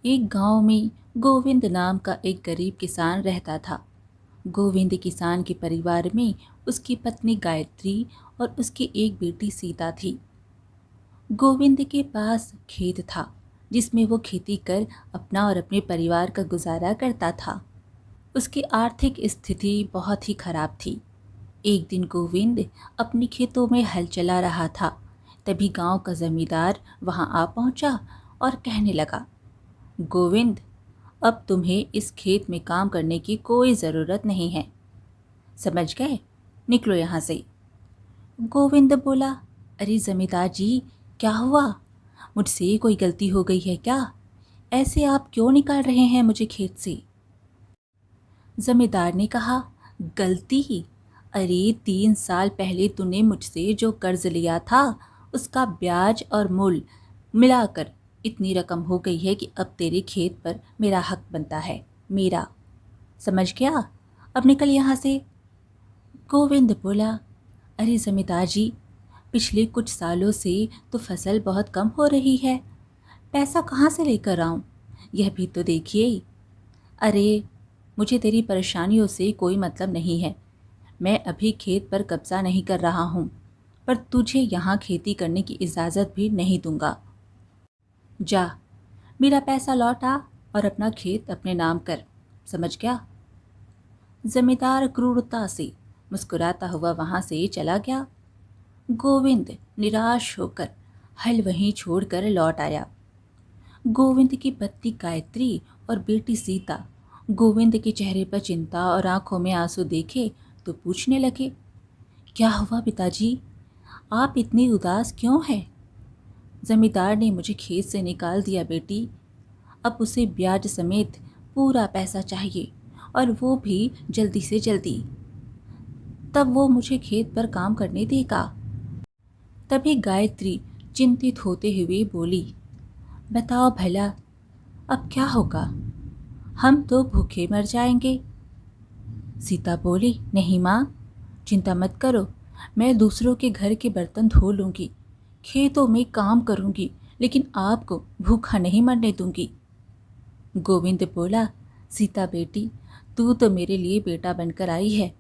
एक गांव में गोविंद नाम का एक गरीब किसान रहता था। गोविंद किसान के परिवार में उसकी पत्नी गायत्री और उसकी एक बेटी सीता थी। गोविंद के पास खेत था जिसमें वो खेती कर अपना और अपने परिवार का गुजारा करता था। उसकी आर्थिक स्थिति बहुत ही खराब थी। एक दिन गोविंद अपने खेतों में हल चला रहा था। तभी गांव का जमींदार वहां आ पहुंचा और कहने लगा, गोविंद, अब तुम्हें इस खेत में काम करने की कोई ज़रूरत नहीं है। समझ गए? निकलो यहाँ से। गोविंद बोला, अरे जमींदार जी, क्या हुआ? मुझसे कोई गलती हो गई है क्या? ऐसे आप क्यों निकाल रहे हैं मुझे खेत से? जमींदार ने कहा, गलती? अरे 3 साल पहले तूने मुझसे जो कर्ज लिया था उसका ब्याज और मूल मिलाकर इतनी रकम हो गई है कि अब तेरे खेत पर मेरा हक बनता है, मेरा। समझ गया? अब निकल यहाँ से। गोविंद बोला, अरे जमींदार जी, पिछले कुछ सालों से तो फसल बहुत कम हो रही है, पैसा कहाँ से लेकर आऊँ? यह भी तो देखिए। अरे, मुझे तेरी परेशानियों से कोई मतलब नहीं है। मैं अभी खेत पर कब्जा नहीं कर रहा हूँ, पर तुझे यहाँ खेती करने की इजाज़त भी नहीं दूंगा। जा, मेरा पैसा लौटा और अपना खेत अपने नाम कर। समझ गया? जमींदार क्रूरता से मुस्कुराता हुआ वहां से चला गया। गोविंद निराश होकर हल वहीं छोड़कर लौट आया। गोविंद की पत्नी गायत्री और बेटी सीता गोविंद के चेहरे पर चिंता और आंखों में आंसू देखे तो पूछने लगे, क्या हुआ पिताजी? आप इतनी उदास क्यों हैं? जमींदार ने मुझे खेत से निकाल दिया बेटी। अब उसे ब्याज समेत पूरा पैसा चाहिए, और वो भी जल्दी से जल्दी। तब वो मुझे खेत पर काम करने देगा। तभी गायत्री चिंतित होते हुए बोली, बताओ भला, अब क्या होगा? हम तो भूखे मर जाएंगे। सीता बोली, नहीं माँ, चिंता मत करो। मैं दूसरों के घर के बर्तन धो लूँगी, खेतों में काम करूँगी, लेकिन आपको भूखा नहीं मरने दूँगी। गोविंद बोला, सीता बेटी, तू तो मेरे लिए बेटा बनकर आई है।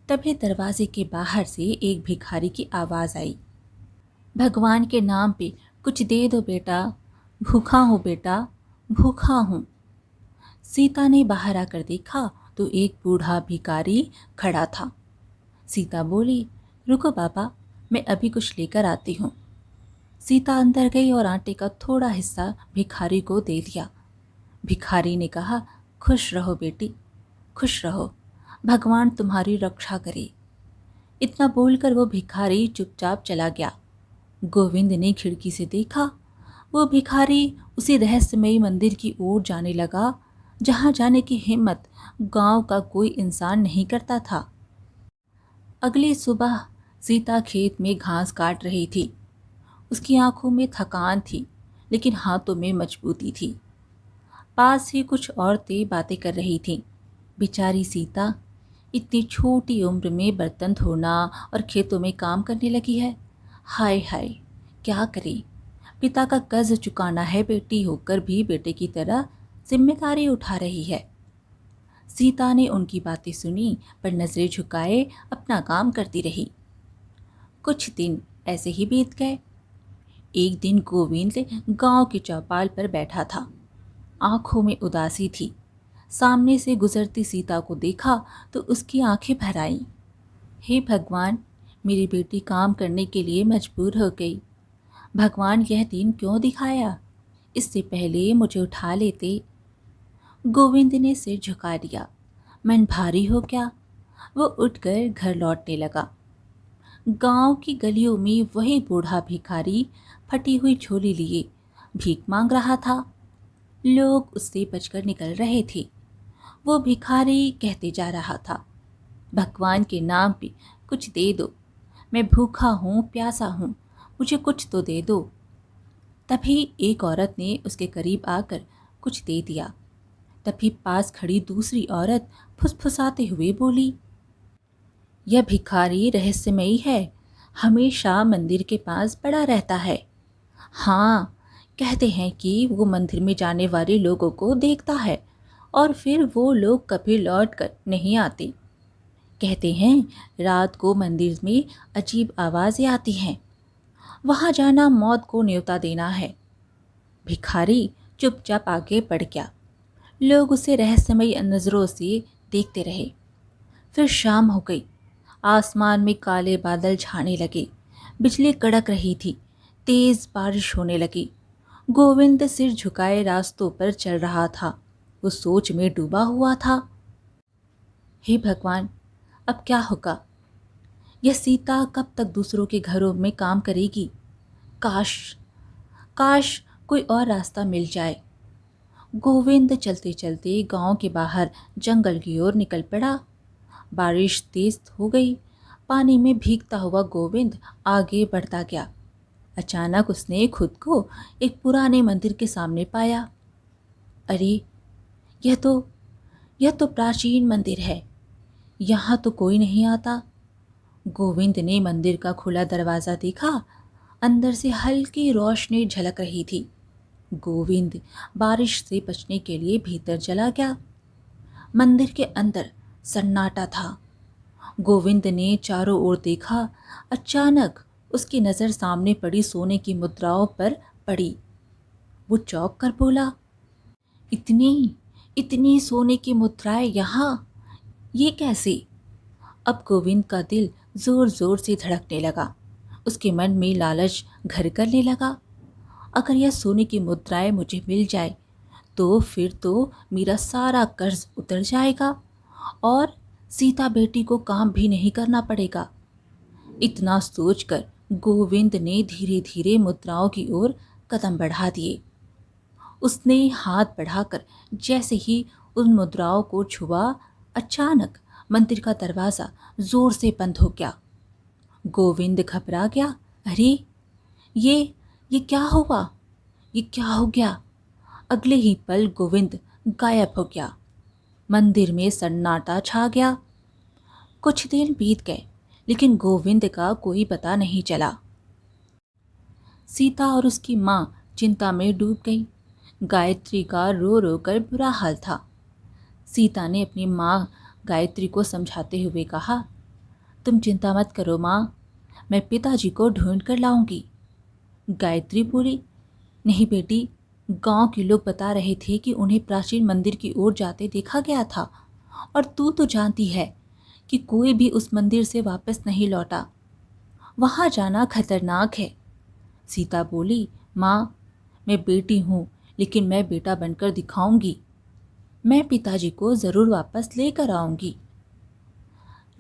तभी दरवाजे के बाहर से एक भिखारी की आवाज़ आई, भगवान के नाम पे कुछ दे दो बेटा, भूखा हूँ बेटा, भूखा हूँ। सीता ने बाहर आकर देखा तो एक बूढ़ा भिखारी खड़ा था। सीता बोली, रुको बाबा, मैं अभी कुछ लेकर आती हूँ। सीता अंदर गई और आटे का थोड़ा हिस्सा भिखारी को दे दिया। भिखारी ने कहा, खुश रहो बेटी, खुश रहो, भगवान तुम्हारी रक्षा करे। इतना बोलकर वो भिखारी चुपचाप चला गया। गोविंद ने खिड़की से देखा, वो भिखारी उसी रहस्यमयी मंदिर की ओर जाने लगा जहाँ जाने की हिम्मत गांव का कोई इंसान नहीं करता था। अगली सुबह सीता खेत में घास काट रही थी। उसकी आंखों में थकान थी, लेकिन हाथों में मजबूती थी। पास ही कुछ औरतें बातें कर रही थीं। बेचारी सीता इतनी छोटी उम्र में बर्तन धोना और खेतों में काम करने लगी है। हाय हाय, क्या करे? पिता का कर्ज चुकाना है, बेटी होकर भी बेटे की तरह जिम्मेदारी उठा रही है। सीता ने उनकी बातें सुनी, पर नजरें झुकाए अपना काम करती रही। कुछ दिन ऐसे ही बीत गए। एक दिन गोविंद गांव की चौपाल पर बैठा था। आंखों में उदासी थी। सामने से गुजरती सीता को देखा तो उसकी आंखें भर आईं। हे भगवान, मेरी बेटी काम करने के लिए मजबूर हो गई। भगवान, यह दिन क्यों दिखाया? इससे पहले मुझे उठा लेते। गोविंद ने सिर झुका दिया। मन भारी हो गया। वो उठकर घर लौटने लगा। गांव की गलियों में वही बूढ़ा भिखारी फटी हुई झोली लिए भीख मांग रहा था। लोग उससे बचकर निकल रहे थे। वो भिखारी कहते जा रहा था, भगवान के नाम पे कुछ दे दो, मैं भूखा हूँ, प्यासा हूँ, मुझे कुछ तो दे दो। तभी एक औरत ने उसके करीब आकर कुछ दे दिया। तभी पास खड़ी दूसरी औरत फुसफुसाते हुए बोली, यह भिखारी रहस्यमयी है, हमेशा मंदिर के पास पड़ा रहता है। हाँ, कहते हैं कि वो मंदिर में जाने वाले लोगों को देखता है और फिर वो लोग कभी लौट कर नहीं आते। कहते हैं रात को मंदिर में अजीब आवाज़ें आती हैं, वहाँ जाना मौत को न्योता देना है। भिखारी चुपचाप आगे बढ़ गया। लोग उसे रहस्यमयी नज़रों से देखते रहे। फिर शाम हो गई। आसमान में काले बादल छाने लगे। बिजली कड़क रही थी। तेज बारिश होने लगी। गोविंद सिर झुकाए रास्तों पर चल रहा था। वो सोच में डूबा हुआ था। हे भगवान, अब क्या होगा? यह सीता कब तक दूसरों के घरों में काम करेगी? काश काश कोई और रास्ता मिल जाए। गोविंद चलते चलते गांव के बाहर जंगल की ओर निकल पड़ा। बारिश तेज हो गई। पानी में भीगता हुआ गोविंद आगे बढ़ता गया। अचानक उसने खुद को एक पुराने मंदिर के सामने पाया। अरे, यह तो यह तो प्राचीन मंदिर है। यहाँ तो कोई नहीं आता। गोविंद ने मंदिर का खुला दरवाज़ा देखा। अंदर से हल्की रोशनी झलक रही थी। गोविंद बारिश से बचने के लिए भीतर चला गया। मंदिर के अंदर सन्नाटा था। गोविंद ने चारों ओर देखा। अचानक उसकी नज़र सामने पड़ी सोने की मुद्राओं पर पड़ी। वो चौंक कर बोला, इतनी इतनी सोने की मुद्राएं यहाँ, ये कैसे? अब गोविंद का दिल जोर जोर से धड़कने लगा। उसके मन में लालच घर करने लगा। अगर यह सोने की मुद्राएं मुझे मिल जाए तो फिर तो मेरा सारा कर्ज उतर जाएगा और सीता बेटी को काम भी नहीं करना पड़ेगा। इतना सोचकर गोविंद ने धीरे धीरे मुद्राओं की ओर कदम बढ़ा दिए। उसने हाथ बढ़ाकर जैसे ही उन मुद्राओं को छुआ, अचानक मंदिर का दरवाज़ा जोर से बंद हो गया। गोविंद घबरा गया। अरे, ये क्या हुआ? ये क्या हो गया? अगले ही पल गोविंद गायब हो गया। मंदिर में सन्नाटा छा गया। कुछ दिन बीत गए, लेकिन गोविंद का कोई पता नहीं चला। सीता और उसकी माँ चिंता में डूब गई। गायत्री का रो रो कर बुरा हाल था। सीता ने अपनी माँ गायत्री को समझाते हुए कहा, तुम चिंता मत करो माँ, मैं पिताजी को ढूंढ कर लाऊंगी। गायत्री बोली, नहीं बेटी, गांव के लोग बता रहे थे कि उन्हें प्राचीन मंदिर की ओर जाते देखा गया था और तू तो जानती है कि कोई भी उस मंदिर से वापस नहीं लौटा। वहाँ जाना खतरनाक है। सीता बोली, माँ, मैं बेटी हूँ, लेकिन मैं बेटा बनकर दिखाऊंगी। मैं पिताजी को ज़रूर वापस लेकर आऊंगी।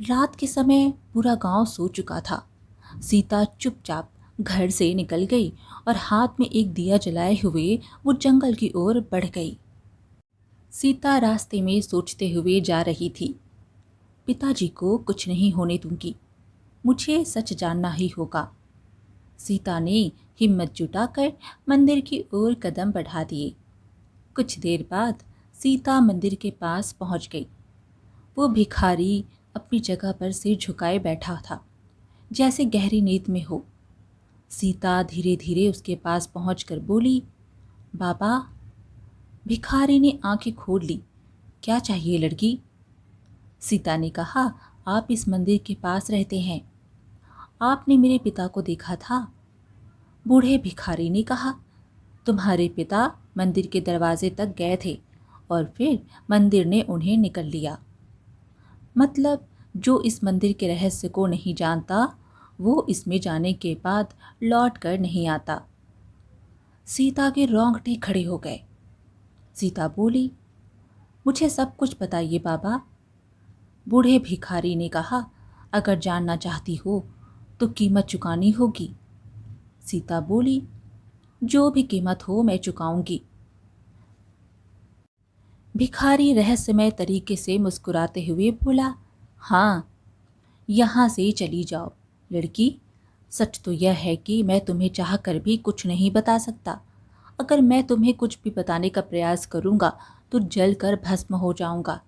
रात के समय पूरा गांव सो चुका था। सीता चुपचाप घर से निकल गई और हाथ में एक दिया जलाए हुए वो जंगल की ओर बढ़ गई। सीता रास्ते में सोचते हुए जा रही थी, पिताजी को कुछ नहीं होने दूंगी, मुझे सच जानना ही होगा। सीता ने हिम्मत जुटाकर मंदिर की ओर कदम बढ़ा दिए। कुछ देर बाद सीता मंदिर के पास पहुंच गई। वो भिखारी अपनी जगह पर सिर झुकाए बैठा था, जैसे गहरी नींद में हो। सीता धीरे धीरे उसके पास पहुंचकर बोली, बाबा। भिखारी ने आंखें खोल ली। क्या चाहिए लड़की? सीता ने कहा, आप इस मंदिर के पास रहते हैं, आपने मेरे पिता को देखा था। बूढ़े भिखारी ने कहा, तुम्हारे पिता मंदिर के दरवाजे तक गए थे और फिर मंदिर ने उन्हें निकल लिया। मतलब जो इस मंदिर के रहस्य को नहीं जानता, वो इसमें जाने के बाद लौट कर नहीं आता। सीता के रोंगटे खड़े हो गए। सीता बोली, मुझे सब कुछ बताइए बाबा। बूढ़े भिखारी ने कहा, अगर जानना चाहती हो तो कीमत चुकानी होगी। सीता बोली, जो भी कीमत हो मैं चुकाऊंगी। भिखारी रहस्यमय तरीके से मुस्कुराते हुए बोला, हाँ, यहाँ से चली जाओ लड़की। सच तो यह है कि मैं तुम्हें चाह कर भी कुछ नहीं बता सकता। अगर मैं तुम्हें कुछ भी बताने का प्रयास करूँगा तो जल कर भस्म हो जाऊँगा।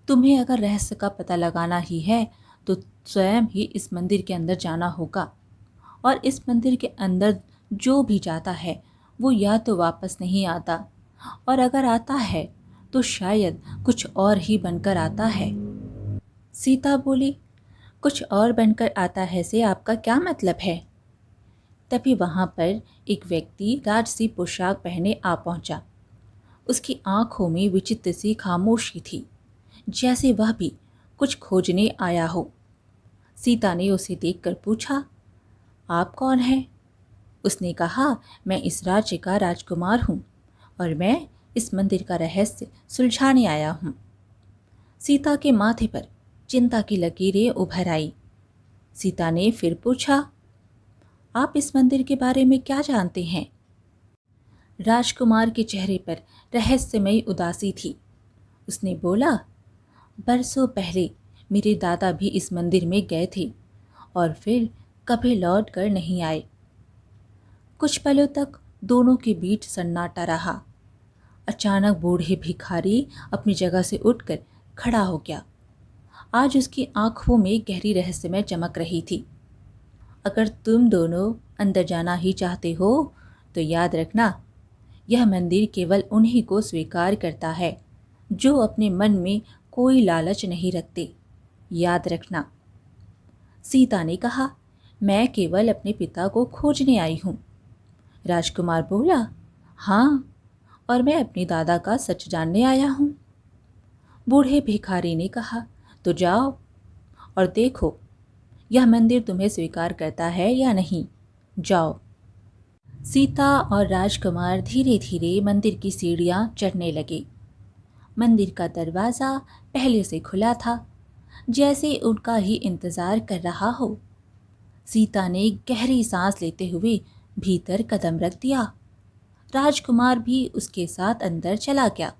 तुम्हें अगर रहस्य का पता लगाना ही है तो स्वयं ही इस मंदिर के अंदर जाना होगा, और इस मंदिर के अंदर जो भी जाता है वो या तो वापस नहीं आता, और अगर आता है तो शायद कुछ और ही बनकर आता है। सीता बोली, कुछ और बनकर आता है से आपका क्या मतलब है? तभी वहां पर एक व्यक्ति राजसी पोशाक पहने आ पहुंचा। उसकी आंखों में विचित्र सी खामोशी थी, जैसे वह भी कुछ खोजने आया हो। सीता ने उसे देखकर पूछा, आप कौन हैं? उसने कहा, मैं इस राज्य का राजकुमार हूँ और मैं इस मंदिर का रहस्य सुलझाने आया हूँ। सीता के माथे पर चिंता की लकीरें उभर आई। सीता ने फिर पूछा, आप इस मंदिर के बारे में क्या जानते हैं? राजकुमार के चेहरे पर रहस्यमयी उदासी थी। उसने बोला, बरसों पहले मेरे दादा भी इस मंदिर में गए थे और फिर कभी लौट कर नहीं आए। कुछ पलों तक दोनों के बीच सन्नाटा रहा। अचानक बूढ़े भिखारी अपनी जगह से उठकर खड़ा हो गया। आज उसकी आंखों में गहरी रहस्यमय चमक रही थी। अगर तुम दोनों अंदर जाना ही चाहते हो तो याद रखना, यह मंदिर केवल उन्हीं को स्वीकार करता है जो अपने मन में कोई लालच नहीं रखते। याद रखना। सीता ने कहा, मैं केवल अपने पिता को खोजने आई हूँ। राजकुमार बोला, हाँ, और मैं अपने दादा का सच जानने आया हूँ। बूढ़े भिखारी ने कहा, तो जाओ और देखो यह मंदिर तुम्हें स्वीकार करता है या नहीं। जाओ। सीता और राजकुमार धीरे धीरे मंदिर की सीढ़ियां चढ़ने लगे। मंदिर का दरवाज़ा पहले से खुला था, जैसे उनका ही इंतज़ार कर रहा हो। सीता ने गहरी सांस लेते हुए भीतर कदम रख दिया। राजकुमार भी उसके साथ अंदर चला गया।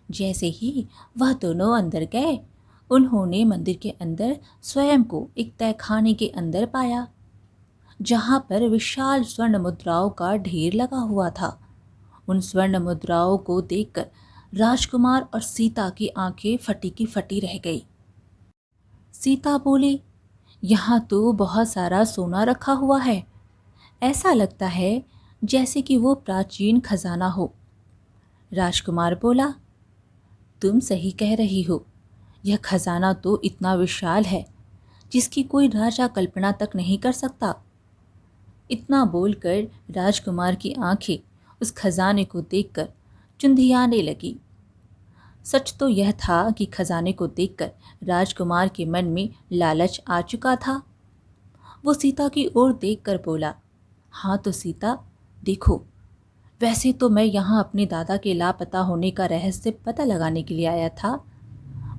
जैसे ही वह दोनों अंदर गए, उन्होंने मंदिर के अंदर स्वयं को एक तहखाने के अंदर पाया, जहां पर विशाल स्वर्ण मुद्राओं का ढेर लगा हुआ था। उन स्वर्ण मुद्राओं को देखकर राजकुमार और सीता की आंखें फटी की फटी रह गई। सीता बोली, यहाँ तो बहुत सारा सोना रखा हुआ है। ऐसा लगता है जैसे कि वो प्राचीन खजाना हो। राजकुमार बोला, तुम सही कह रही हो। यह खजाना तो इतना विशाल है जिसकी कोई राजा कल्पना तक नहीं कर सकता। इतना बोलकर राजकुमार की आंखें उस खजाने को देखकर चुंधियाने लगी। सच तो यह था कि खजाने को देखकर राजकुमार के मन में लालच आ चुका था। वो सीता की ओर देखकर बोला, हाँ तो सीता, देखो, वैसे तो मैं यहाँ अपने दादा के लापता होने का रहस्य पता लगाने के लिए आया था।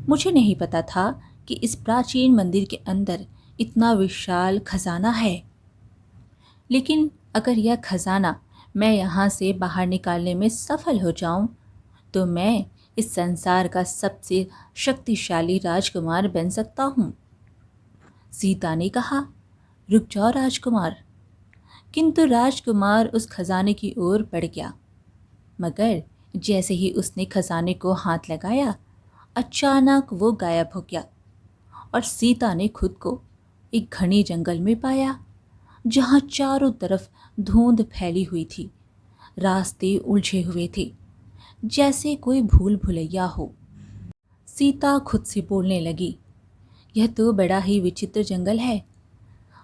मुझे नहीं पता था कि इस प्राचीन मंदिर के अंदर इतना विशाल खजाना है। लेकिन अगर यह खजाना मैं यहाँ से बाहर निकालने में सफल हो जाऊं, तो मैं इस संसार का सबसे शक्तिशाली राजकुमार बन सकता हूँ। सीता ने कहा, रुक जाओ राजकुमार। किंतु राजकुमार उस खजाने की ओर बढ़ गया, मगर जैसे ही उसने खजाने को हाथ लगाया, अचानक वो गायब हो गया और सीता ने खुद को एक घने जंगल में पाया, जहाँ चारों तरफ धुंध फैली हुई थी। रास्ते उलझे हुए थे, जैसे कोई भूल भुलैया हो। सीता खुद से बोलने लगी, यह तो बड़ा ही विचित्र जंगल है।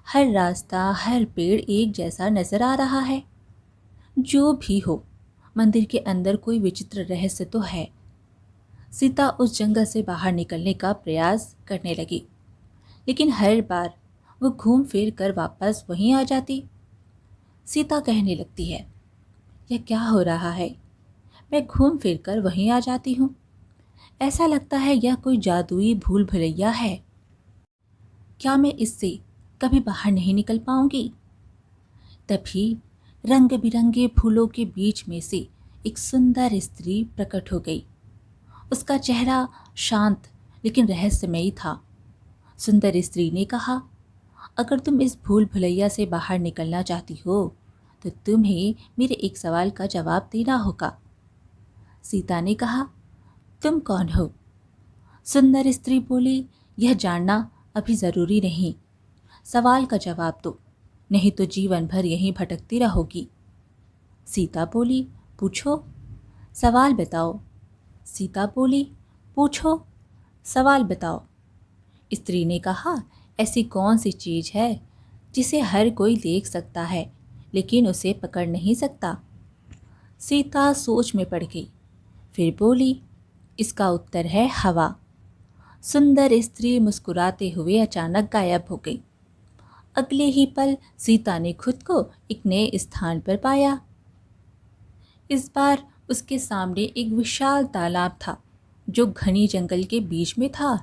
हर रास्ता, हर पेड़ एक जैसा नजर आ रहा है। जो भी हो, मंदिर के अंदर कोई विचित्र रहस्य तो है। सीता उस जंगल से बाहर निकलने का प्रयास करने लगी, लेकिन हर बार वो घूम फिर कर वापस वहीं आ जाती। सीता कहने लगती है, यह क्या हो रहा है? मैं घूम फिर कर वहीं आ जाती हूँ। ऐसा लगता है यह कोई जादुई भूल भुलैया है। क्या मैं इससे कभी बाहर नहीं निकल पाऊंगी? तभी रंग बिरंगे फूलों के बीच में से एक सुंदर स्त्री प्रकट हो गई। उसका चेहरा शांत लेकिन रहस्यमयी था। सुंदर स्त्री ने कहा, अगर तुम इस भूल भुलैया से बाहर निकलना चाहती हो तो तुम्हें मेरे एक सवाल का जवाब देना होगा। सीता ने कहा, तुम कौन हो? सुंदर स्त्री बोली, यह जानना अभी ज़रूरी नहीं। सवाल का जवाब दो, नहीं तो जीवन भर यहीं भटकती रहोगी। सीता बोली, पूछो, सवाल बताओ। सीता बोली, पूछो, सवाल बताओ। स्त्री ने कहा, ऐसी कौन सी चीज़ है जिसे हर कोई देख सकता है लेकिन उसे पकड़ नहीं सकता? सीता सोच में पड़ गई, फिर बोली, इसका उत्तर है हवा। सुंदर स्त्री मुस्कुराते हुए अचानक गायब हो गई। अगले ही पल सीता ने खुद को एक नए स्थान पर पाया। इस बार उसके सामने एक विशाल तालाब था जो घनी जंगल के बीच में था।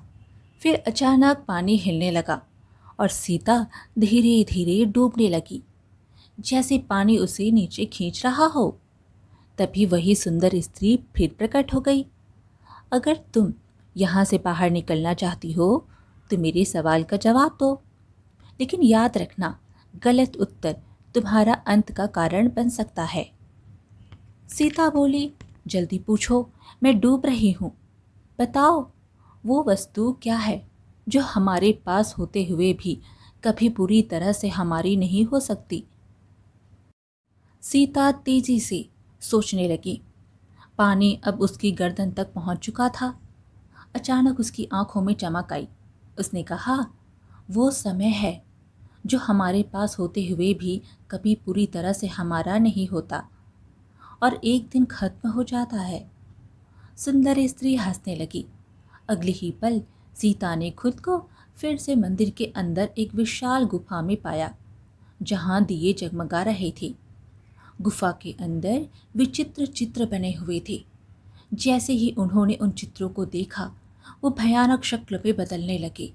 फिर अचानक पानी हिलने लगा और सीता धीरे धीरे डूबने लगी, जैसे पानी उसे नीचे खींच रहा हो। तभी वही सुंदर स्त्री फिर प्रकट हो गई। अगर तुम यहाँ से बाहर निकलना चाहती हो तो मेरे सवाल का जवाब दो, लेकिन याद रखना, गलत उत्तर तुम्हारा अंत का कारण बन सकता है। सीता बोली, जल्दी पूछो, मैं डूब रही हूँ। बताओ, वो वस्तु क्या है जो हमारे पास होते हुए भी कभी पूरी तरह से हमारी नहीं हो सकती? सीता तेजी से सोचने लगी। पानी अब उसकी गर्दन तक पहुंच चुका था। अचानक उसकी आंखों में चमक आई। उसने कहा, वो समय है जो हमारे पास होते हुए भी कभी पूरी तरह से हमारा नहीं होता और एक दिन खत्म हो जाता है। सुंदर स्त्री हंसने लगी। अगले ही पल सीता ने खुद को फिर से मंदिर के अंदर एक विशाल गुफा में पाया, जहां दिए जगमगा रहे थे। गुफा के अंदर विचित्र चित्र बने हुए थे। जैसे ही उन्होंने उन चित्रों को देखा, वो भयानक शक्ल में बदलने लगे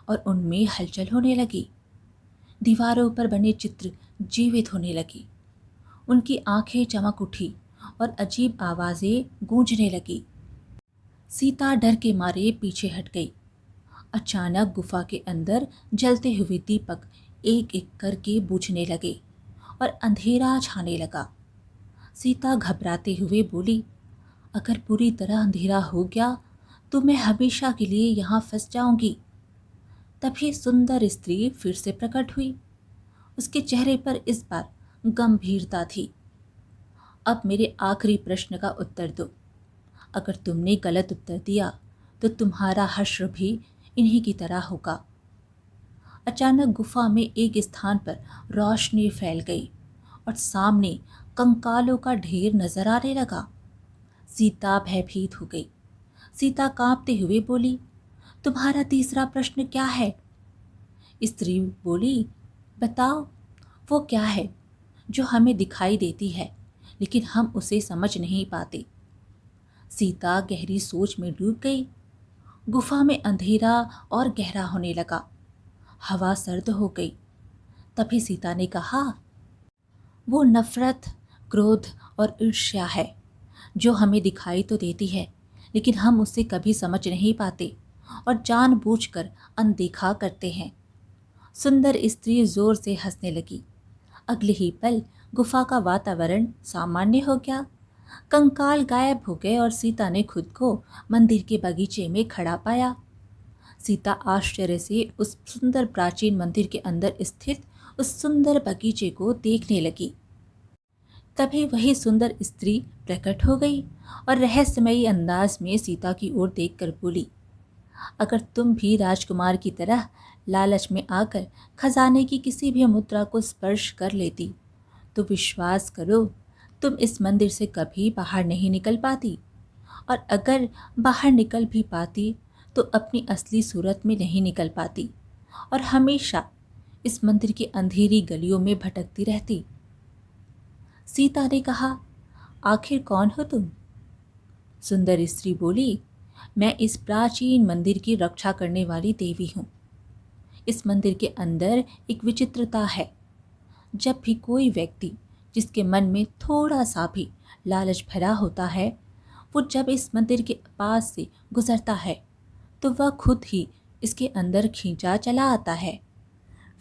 और उनमें हलचल होने लगी। दीवारों पर बने चित्र जीवित होने लगे। उनकी आंखें चमक उठी और अजीब आवाजें गूंजने लगी। सीता डर के मारे पीछे हट गई। अचानक गुफा के अंदर जलते हुए दीपक एक एक करके बुझने लगे और अंधेरा छाने लगा। सीता घबराते हुए बोली, अगर पूरी तरह अंधेरा हो गया तो मैं हमेशा के लिए यहाँ फंस जाऊंगी। तभी सुंदर स्त्री फिर से प्रकट हुई। उसके चेहरे पर इस बार गंभीरता थी। अब मेरे आखिरी प्रश्न का उत्तर दो। अगर तुमने गलत उत्तर दिया तो तुम्हारा हश्र भी इन्हीं की तरह होगा। अचानक गुफा में एक स्थान पर रोशनी फैल गई और सामने कंकालों का ढेर नजर आने लगा। सीता भयभीत हो गई। सीता कांपते हुए बोली, तुम्हारा तीसरा प्रश्न क्या है? स्त्री बोली, बताओ, वो क्या है जो हमें दिखाई देती है लेकिन हम उसे समझ नहीं पाते? सीता गहरी सोच में डूब गई। गुफा में अंधेरा और गहरा होने लगा। हवा सर्द हो गई। तभी सीता ने कहा, वो नफरत, क्रोध और ईर्ष्या है जो हमें दिखाई तो देती है लेकिन हम उसे कभी समझ नहीं पाते और जानबूझकर अनदेखा करते हैं। सुंदर स्त्री जोर से हंसने लगी। अगले ही पल गुफा का वातावरण सामान्य हो गया। कंकाल गायब हो गए और सीता ने खुद को मंदिर के बगीचे में खड़ा पाया। सीता आश्चर्य से उस सुंदर प्राचीन मंदिर के अंदर स्थित उस सुंदर बगीचे को देखने लगी। तभी वही सुंदर स्त्री प्रकट हो गई और रहस्यमयी अंदाज में सीता की ओर देखकर बोली, अगर तुम भी राजकुमार की तरह लालच में आकर खजाने की किसी भी मुद्रा को स्पर्श कर लेती तो विश्वास करो, तुम इस मंदिर से कभी बाहर नहीं निकल पाती, और अगर बाहर निकल भी पाती तो अपनी असली सूरत में नहीं निकल पाती और हमेशा इस मंदिर की अंधेरी गलियों में भटकती रहती। सीता ने कहा, आखिर कौन हो तुम? सुंदर स्त्री बोली, मैं इस प्राचीन मंदिर की रक्षा करने वाली देवी हूँ। इस मंदिर के अंदर एक विचित्रता है। जब भी कोई व्यक्ति जिसके मन में थोड़ा सा भी लालच भरा होता है, वो जब इस मंदिर के पास से गुजरता है तो वह खुद ही इसके अंदर खींचा चला आता है।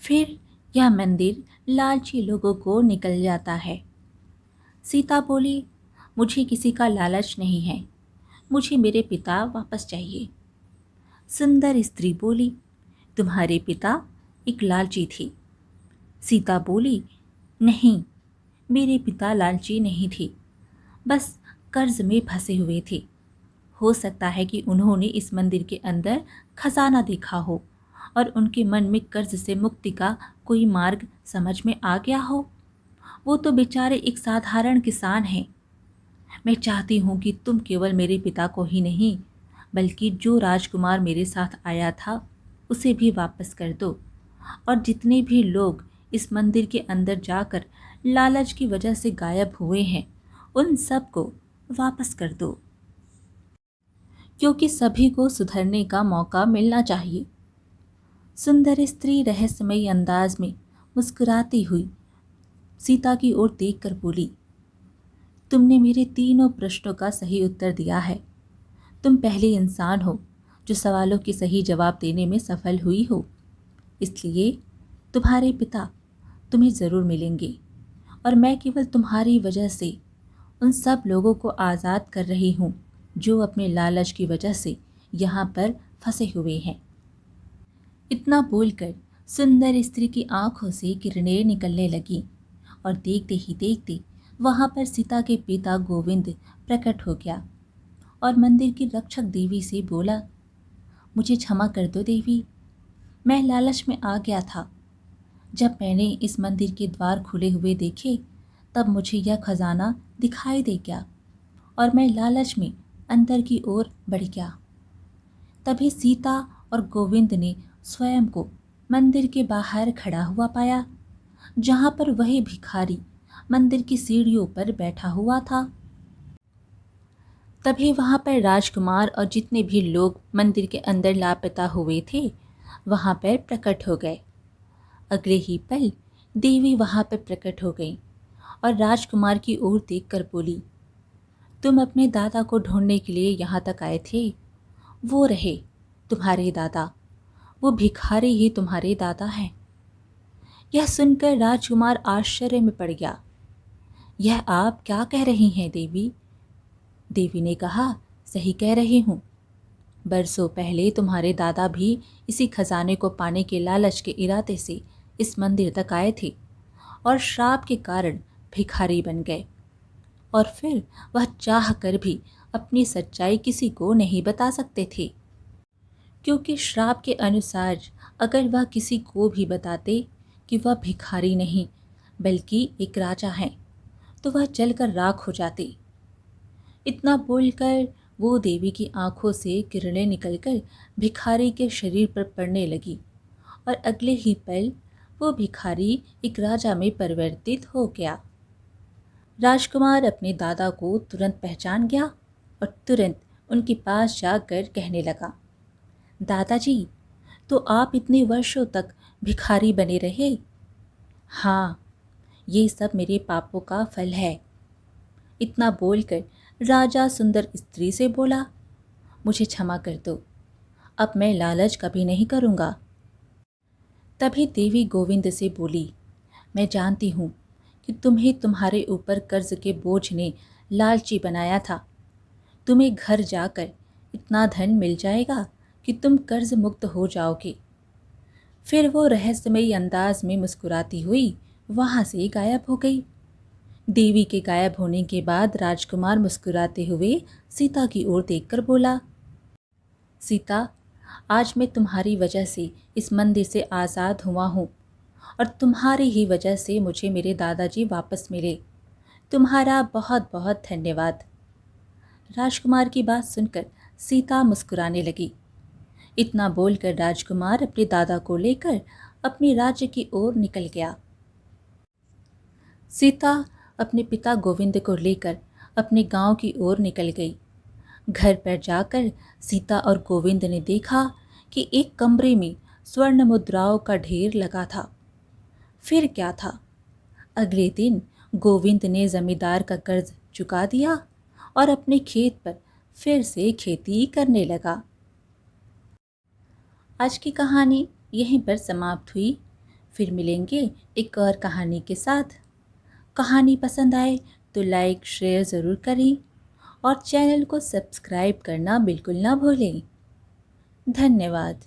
फिर यह मंदिर लालची लोगों को निकल जाता है। सीता बोली, मुझे किसी का लालच नहीं है, मुझे मेरे पिता वापस चाहिए। सुंदर स्त्री बोली, तुम्हारे पिता एक लालची थे। सीता बोली, नहीं, मेरे पिता लालची नहीं थे, बस कर्ज में फंसे हुए थे। हो सकता है कि उन्होंने इस मंदिर के अंदर खजाना देखा हो और उनके मन में कर्ज से मुक्ति का कोई मार्ग समझ में आ गया हो। वो तो बेचारे एक साधारण किसान हैं। मैं चाहती हूँ कि तुम केवल मेरे पिता को ही नहीं, बल्कि जो राजकुमार मेरे साथ आया था उसे भी वापस कर दो, और जितने भी लोग इस मंदिर के अंदर जाकर लालच की वजह से गायब हुए हैं उन सब को वापस कर दो, क्योंकि सभी को सुधरने का मौका मिलना चाहिए। सुंदर स्त्री रहस्यमयी अंदाज में मुस्कुराती हुई सीता की ओर देखकर बोली, तुमने मेरे तीनों प्रश्नों का सही उत्तर दिया है। तुम पहले इंसान हो जो सवालों के सही जवाब देने में सफल हुई हो। इसलिए तुम्हारे पिता तुम्हें ज़रूर मिलेंगे, और मैं केवल तुम्हारी वजह से उन सब लोगों को आज़ाद कर रही हूँ जो अपने लालच की वजह से यहाँ पर फंसे हुए हैं। इतना बोलकर सुंदर स्त्री की आंखों से किरणें निकलने लगीं और देखते ही देखते वहाँ पर सीता के पिता गोविंद प्रकट हो गया और मंदिर की रक्षक देवी से बोला, मुझे क्षमा कर दो देवी, मैं लालच में आ गया था। जब मैंने इस मंदिर के द्वार खुले हुए देखे तब मुझे यह खजाना दिखाई दे गया और मैं लालच में अंदर की ओर बढ़ गया। तभी सीता और गोविंद ने स्वयं को मंदिर के बाहर खड़ा हुआ पाया, जहाँ पर वही भिखारी मंदिर की सीढ़ियों पर बैठा हुआ था। तभी वहाँ पर राजकुमार और जितने भी लोग मंदिर के अंदर लापता हुए थे वहाँ पर प्रकट हो गए। अगले ही पल देवी वहाँ पर प्रकट हो गई और राजकुमार की ओर देखकर बोली, तुम अपने दादा को ढूंढने के लिए यहाँ तक आए थे। वो रहे तुम्हारे दादा, वो भिखारी ही तुम्हारे दादा हैं। यह सुनकर राजकुमार आश्चर्य में पड़ गया। यह आप क्या कह रही हैं देवी? देवी ने कहा, सही कह रही हूँ। बरसों पहले तुम्हारे दादा भी इसी खजाने को पाने के लालच के इरादे से इस मंदिर तक आए थे और श्राप के कारण भिखारी बन गए, और फिर वह चाह कर भी अपनी सच्चाई किसी को नहीं बता सकते थे, क्योंकि श्राप के अनुसार अगर वह किसी को भी बताते कि वह भिखारी नहीं बल्कि एक राजा हैं तो वह जलकर राख हो जाते। इतना बोलकर वो देवी की आंखों से किरणें निकलकर भिखारी के शरीर पर पड़ने लगी और अगले ही पल वो भिखारी एक राजा में परिवर्तित हो गया। राजकुमार अपने दादा को तुरंत पहचान गया और तुरंत उनके पास जाकर कहने लगा, दादाजी, तो आप इतने वर्षों तक भिखारी बने रहे? हाँ, ये सब मेरे पापों का फल है। इतना बोलकर राजा सुंदर स्त्री से बोला, मुझे क्षमा कर दो, अब मैं लालच कभी नहीं करूँगा। तभी देवी गोविंद से बोली, मैं जानती हूँ कि तुम्हें तुम्हारे ऊपर कर्ज के बोझ ने लालची बनाया था। तुम्हें घर जाकर इतना धन मिल जाएगा कि तुम कर्ज मुक्त हो जाओगे। फिर वो रहस्यमयी अंदाज में मुस्कुराती हुई वहाँ से गायब हो गई। देवी के गायब होने के बाद राजकुमार मुस्कुराते हुए सीता की ओर देखकर बोला, सीता, आज मैं तुम्हारी वजह से इस मंदिर से आज़ाद हुआ हूँ और तुम्हारी ही वजह से मुझे मेरे दादाजी वापस मिले। तुम्हारा बहुत बहुत धन्यवाद। राजकुमार की बात सुनकर सीता मुस्कुराने लगी। इतना बोलकर राजकुमार अपने दादा को लेकर अपने राज्य की ओर निकल गया। सीता अपने पिता गोविंद को लेकर अपने गांव की ओर निकल गई। घर पर जाकर सीता और गोविंद ने देखा कि एक कमरे में स्वर्ण मुद्राओं का ढेर लगा था। फिर क्या था, अगले दिन गोविंद ने जमींदार का कर्ज चुका दिया और अपने खेत पर फिर से खेती करने लगा। आज की कहानी यहीं पर समाप्त हुई। फिर मिलेंगे एक और कहानी के साथ। कहानी पसंद आए तो लाइक शेयर ज़रूर करें और चैनल को सब्सक्राइब करना बिल्कुल ना भूलें। धन्यवाद।